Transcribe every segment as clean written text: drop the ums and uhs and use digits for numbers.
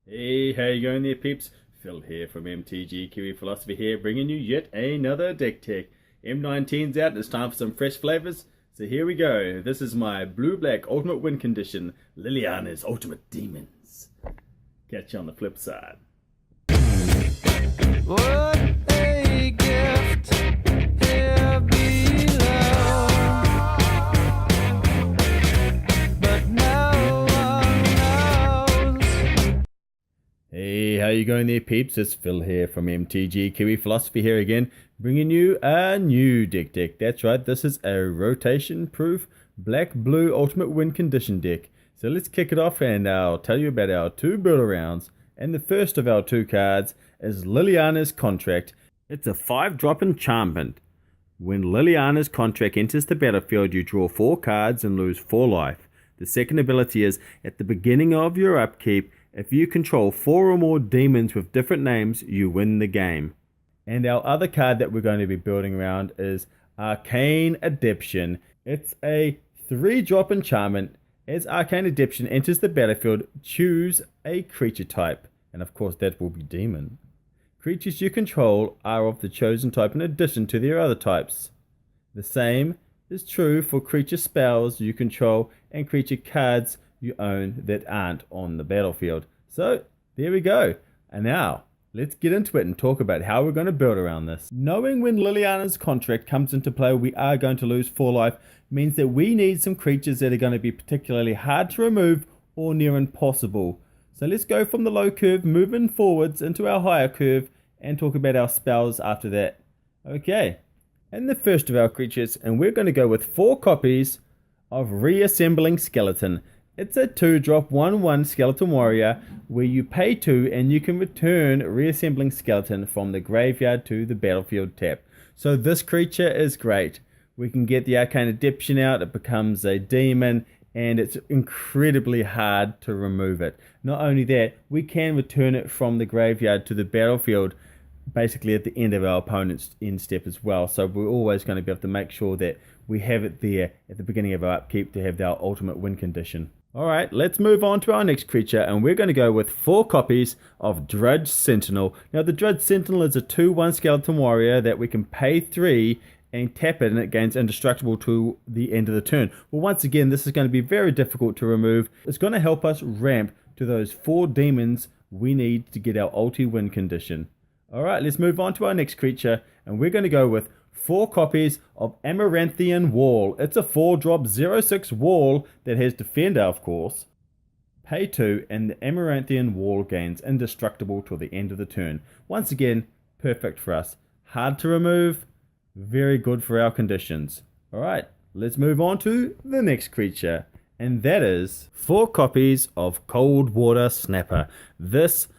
Hey, how you going there, peeps? Phil here from MTG Kiwi Philosophy here, bringing you yet another deck tech. M19's out and it's time for some fresh flavors. So here we go. This is my blue-black ultimate win condition, Lilliana's Ultimate Demons. Catch you on the flip side. What a gift here below, but no one knows. Hey, how you going there, peeps? It's Phil here from MTG Kiwi Philosophy here again, bringing you a new deck tech. That's right, this is a rotation-proof black-blue ultimate win condition deck. So let's kick it off and I'll tell you about our two build-arounds. And the first of our two cards is Lilliana's Contract. It's a 5-drop enchantment. When Lilliana's Contract enters the battlefield, you draw 4 cards and lose 4 life. The second ability is, at the beginning of your upkeep, if you control 4 or more demons with different names, you win the game. And our other card that we're going to be building around is Arcane Adaption. It's a 3-drop enchantment. As Arcane Adaption enters the battlefield, choose a creature type, and of course that will be demon. Creatures you control are of the chosen type in addition to their other types. The same is true for creature spells you control and creature cards you own that aren't on the battlefield. So there we go. And now let's get into it and talk about how we're going to build around this. Knowing when Lilliana's Contract comes into play, we are going to lose 4 life, means that we need some creatures that are going to be particularly hard to remove or near impossible. So let's go from the low curve, moving forwards into our higher curve, and talk about our spells after that. Okay, and the first of our creatures, and we're going to go with 4 copies of Reassembling Skeleton. It's a 2-drop 1/1 skeleton warrior where you pay 2 and you can return Reassembling Skeleton from the graveyard to the battlefield tap. So this creature is great. We can get the Arcane Adaption out, it becomes a demon, and it's incredibly hard to remove it. Not only that, we can return it from the graveyard to the battlefield basically at the end of our opponent's end step as well. So we're always going to be able to make sure that we have it there at the beginning of our upkeep to have our ultimate win condition. Alright, let's move on to our next creature, and we're going to go with 4 copies of Drudge Sentinel. Now the Drudge Sentinel is a 2/1 skeleton warrior that we can pay 3 and tap it, and it gains indestructible to the end of the turn. Well, once again, this is going to be very difficult to remove. It's going to help us ramp to those 4 demons we need to get our ulti win condition. Alright, let's move on to our next creature, and we're going to go with 4 copies of Amaranthine Wall. It's a 4-drop 0/6 wall that has Defender, of course. Pay 2, and the Amaranthine Wall gains indestructible till the end of the turn. Once again, perfect for us. Hard to remove, very good for our conditions. Alright, let's move on to the next creature, and that is 4 copies of Cold Water Snapper. This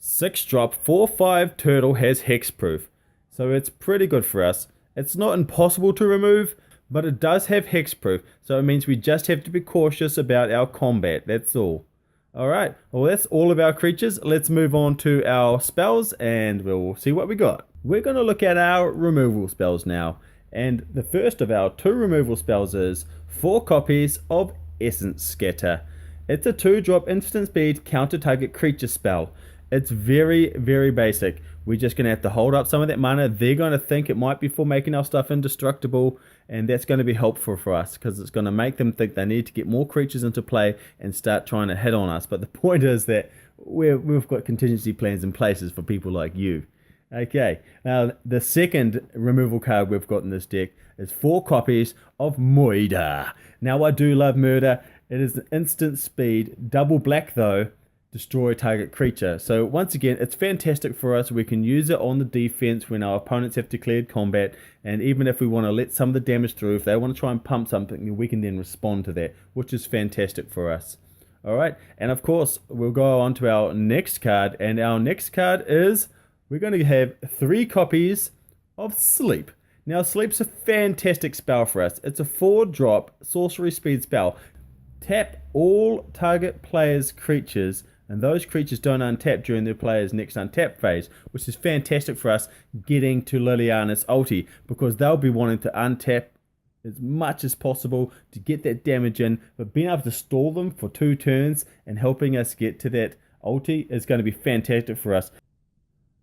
6-drop 4/5 turtle has hexproof, so it's pretty good for us. It's not impossible to remove, but it does have hexproof, so it means we just have to be cautious about our combat, that's all. Alright, well that's all of our creatures. Let's move on to our spells and we'll see what we got. We're going to look at our removal spells now, and the first of our 2 removal spells is 4 copies of Essence Scatter. It's a 2-drop instant speed counter target creature spell. It's very, very basic. We're just going to have to hold up some of that mana. They're going to think it might be for making our stuff indestructible, and that's going to be helpful for us because it's going to make them think they need to get more creatures into play and start trying to hit on us. But the point is that we've got contingency plans in places for people like you. Okay, now the second removal card we've got in this deck is 4 copies of Murder. Now I do love Murder. It is an instant speed, double black though, destroy target creature. So once again, it's fantastic for us. We can use it on the defense when our opponents have declared combat, and even if we want to let some of the damage through, if they want to try and pump something, we can then respond to that, which is fantastic for us. Alright, and of course we'll go on to our next card, and our next card is, we're going to have 3 copies of Sleep. Now Sleep's a fantastic spell for us. It's a 4-drop sorcery speed spell. Tap all target players' creatures, and those creatures don't untap during their player's next untap phase, which is fantastic for us getting to Lilliana's ulti, because they'll be wanting to untap as much as possible to get that damage in, but being able to stall them for 2 turns and helping us get to that ulti is going to be fantastic for us.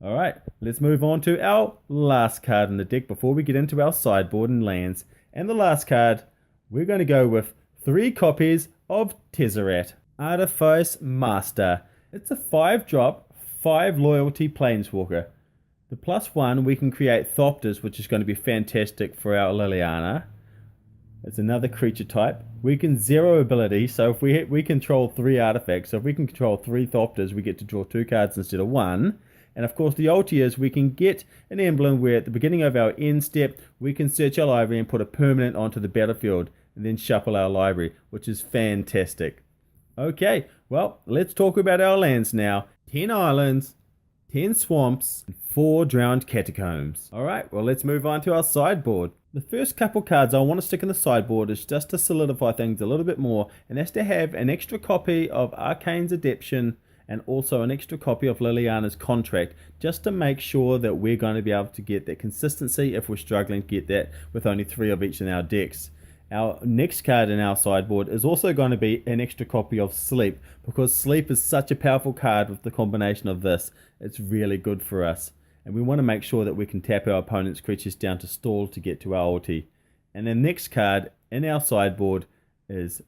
Alright, let's move on to our last card in the deck before we get into our sideboard and lands. And the last card, we're going to go with 3 copies of Tezzeret, Artifice Master. It's a 5-drop, 5 loyalty planeswalker. The +1, we can create Thopters, which is going to be fantastic for our Lilliana. It's another creature type. We can 0 ability, so if we control 3 artifacts, so if we can control 3 Thopters, we get to draw 2 cards instead of 1. And of course the ulti is we can get an emblem where at the beginning of our end step, we can search our library and put a permanent onto the battlefield and then shuffle our library, which is fantastic. Okay, well, let's talk about our lands now. 10 islands, 10 swamps, and 4 drowned catacombs. Alright, well let's move on to our sideboard. The first couple cards I want to stick in the sideboard is just to solidify things a little bit more, and that's to have an extra copy of Arcane Adaption and also an extra copy of Liliana's Contract, just to make sure that we're going to be able to get that consistency if we're struggling to get that with only 3 of each in our decks. Our next card in our sideboard is also going to be an extra copy of Sleep, because Sleep is such a powerful card with the combination of this. It's really good for us. And we want to make sure that we can tap our opponent's creatures down to stall to get to our ulti. And the next card in our sideboard is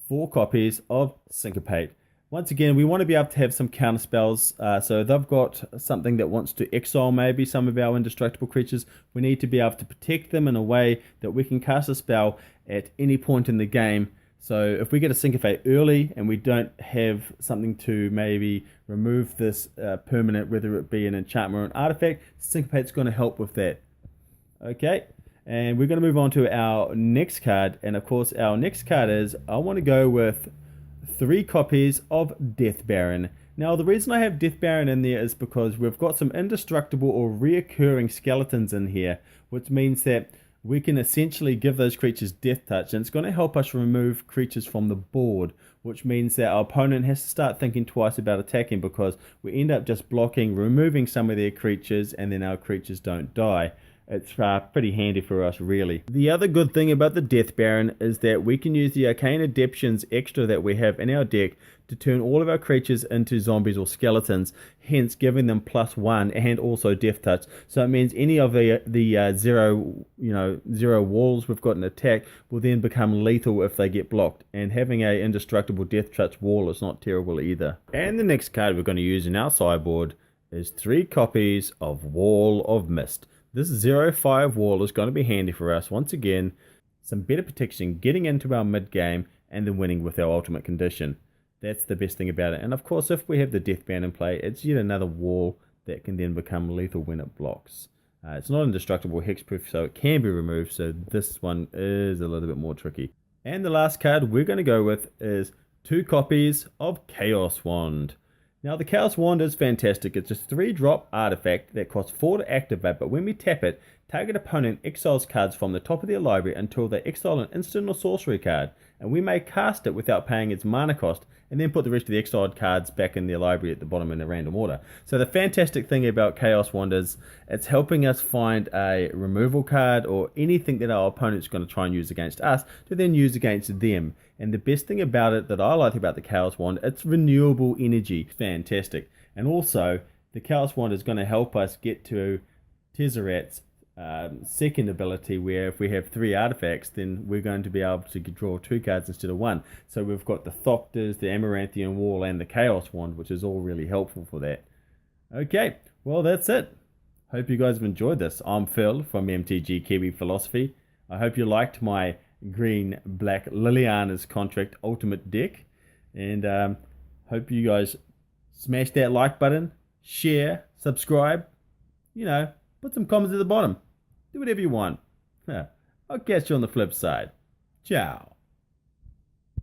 4 copies of Syncopate. Once again, we want to be able to have some counter spells. So they've got something that wants to exile maybe some of our indestructible creatures. We need to be able to protect them in a way that we can cast a spell at any point in the game. So if we get a Syncopate early and we don't have something to maybe remove this permanent, whether it be an enchantment or an artifact, Syncopate's going to help with that. Okay, and we're going to move on to our next card. And of course, our next card is, I want to go with 3 copies of Death Baron. Now the reason I have Death Baron in there is because we've got some indestructible or reoccurring skeletons in here, which means that we can essentially give those creatures death touch, and it's going to help us remove creatures from the board, which means that our opponent has to start thinking twice about attacking, because we end up just blocking, removing some of their creatures, and then our creatures don't die. It's pretty handy for us, really. The other good thing about the Death Baron is that we can use the Arcane Adaptions extra that we have in our deck to turn all of our creatures into zombies or skeletons, hence giving them +1 and also death touch. So it means any of the zero walls we've got in attack will then become lethal if they get blocked, and having a indestructible death touch wall is not terrible either. And the next card we're going to use in our sideboard is 3 copies of Wall of Mist. This 0/5 wall is going to be handy for us. Once again, some better protection getting into our mid game and then winning with our ultimate condition. That's the best thing about it. And of course, if we have the Death Band in play, it's yet another wall that can then become lethal when it blocks. It's not indestructible hexproof, so it can be removed. So this one is a little bit more tricky. And the last card we're going to go with is 2 copies of Chaos Wand. Now the Chaos Wand is fantastic. It's a 3-drop artifact that costs 4 to activate, but when we tap it, target opponent exiles cards from the top of their library until they exile an instant or sorcery card, and we may cast it without paying its mana cost, and then put the rest of the exiled cards back in their library at the bottom in a random order. So the fantastic thing about Chaos Wand is it's helping us find a removal card or anything that our opponent's going to try and use against us to then use against them. And the best thing about it that I like about the Chaos Wand, it's renewable energy. Fantastic. And also, the Chaos Wand is going to help us get to Tezzeret's second ability, where if we have 3 artifacts, then we're going to be able to draw 2 cards instead of 1. So we've got the Thopters, the Amaranthine Wall, and the Chaos Wand, which is all really helpful for that. Okay, well that's it. Hope you guys have enjoyed this. I'm Phil from MTG Kiwi Philosophy. I hope you liked my green-black Liliana's Contract Ultimate deck, and hope you guys smash that like button, share, subscribe, put some comments at the bottom. Do whatever you want. I'll catch you on the flip side. Ciao.